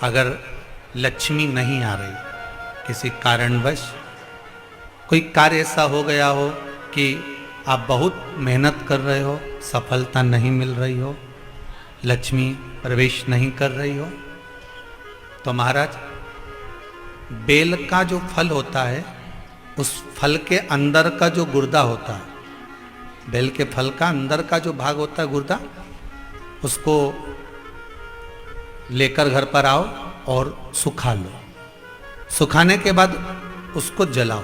अगर लक्ष्मी नहीं आ रही, किसी कारणवश कोई कार्य ऐसा हो गया हो कि आप बहुत मेहनत कर रहे हो, सफलता नहीं मिल रही हो, लक्ष्मी प्रवेश नहीं कर रही हो, तो महाराज बेल का जो फल होता है, उस फल के अंदर का जो गुर्दा होता है, बेल के फल का अंदर का जो भाग होता है गुर्दा, उसको लेकर घर पर आओ और सुखा लो। सुखाने के बाद उसको जलाओ,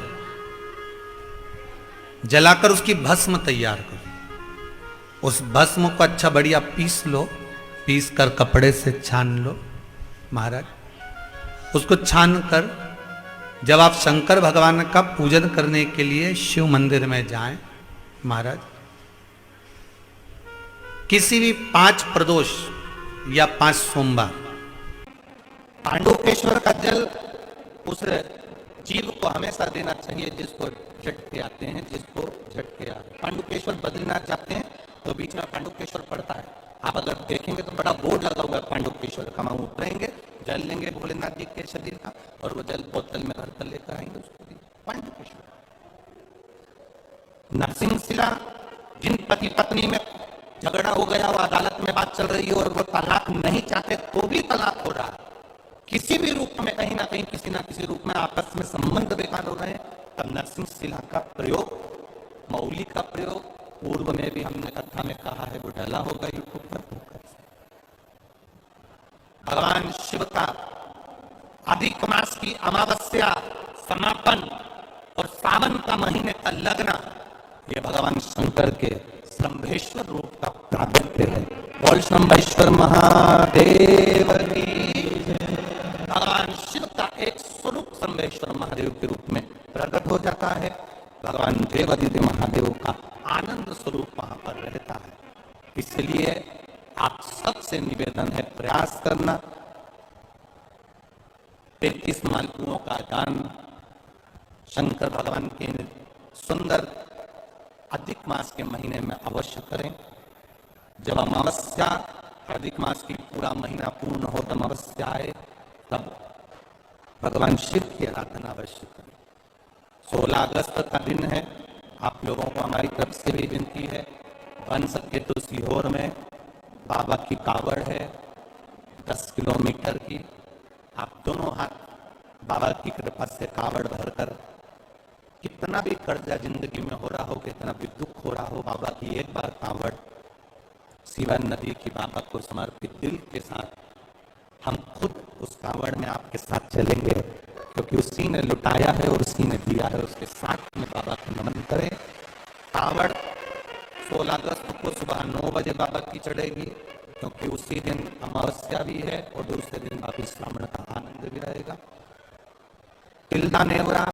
जलाकर उसकी भस्म तैयार करो। उस भस्म को अच्छा बढ़िया पीस लो, पीस कर कपड़े से छान लो महाराज। उसको छान कर जब आप शंकर भगवान का पूजन करने के लिए शिव मंदिर में जाएं महाराज, किसी भी 5 प्रदोष या 5 सोमवार पांडुकेश्वर का जल उस जीव को हमेशा देना चाहिए जिसको झटके आते हैं, जिसको झटके आते हैं। पांडुकेश्वर बद्रीनाथ जाते हैं तो बीच में पांडुकेश्वर पड़ता है, आप अगर देखेंगे तो बड़ा बोर्ड लगा हुआ है पांडुकेश्वर का। वहां उतरेंगे, जल लेंगे भोलेनाथ जी के शरीर का और वो जल बोतल में घर पर लेकर आएंगे उसको। पांडुकेश्वर नरसिंहशिला, जिन पति पत्नी में झगड़ा हो गया, वो अदालत में बात चल रही है और वो तलाक नहीं चाहते तो भी तलाक हो रहा है, किसी भी रूप में कहीं ना कहीं किसी ना किसी रूप में आपस में संबंध बेकार हो रहे हैं, तब नरसिंहशिला का प्रयोग, मौली का प्रयोग पूर्व में भी हमने कथा में कहा है, वो डला होगा यूट्यूब पर। भगवान शिव का अधिक मास की अमावस्या समापन और सावन का महीने का लग्न, ये भगवान शंकर के शंभेश्वर रूप का प्रागट्य है। बोल शंभेश्वर महादेव की। भगवान शिव का एक स्वरूप शंभेश्वर महादेव के रूप में प्रकट हो जाता है। भगवान देवादिदेव महादेव का आनंद स्वरूप वहां पर रहता है। इसलिए आप सबसे निवेदन है, प्रयास करना 33 मालपुओं का दान शंकर भगवान के सुंदर अधिक मास के महीने में अवश्य करें। जब अमावस्या अधिक मास की पूरा महीना पूर्ण हो, तब अमावस्या आए, तब भगवान शिव की आराधना अवश्य करें। 16 अगस्त का दिन है, आप लोगों को हमारी तरफ से भी विनती है, बन सके तो सीहोर में बाबा की कावड़ है 10 किलोमीटर की, आप दोनों हाथ बाबा की कृपा से कावड़ भरकर, कितना भी कर्जा जिंदगी में हो रहा हो, कितना भी दुख हो रहा हो, बाबा की एक बार कावड़ शिवा नदी की बाबा को समर्पित दिल के साथ हम खुद उस कावड़ में आपके साथ चलेंगे, क्योंकि उसी ने लुटाया है और उसी ने दिया है, उसके साथ में बाबा को नमन करें। कावड़ 16 अगस्त को सुबह 9 बजे बाबा की चढ़ेगी, क्योंकि उसी दिन अमावस्या भी है और दूसरे दिन बाबी श्रावण का आनंद भी रहेगा। तिल्दा नेवरा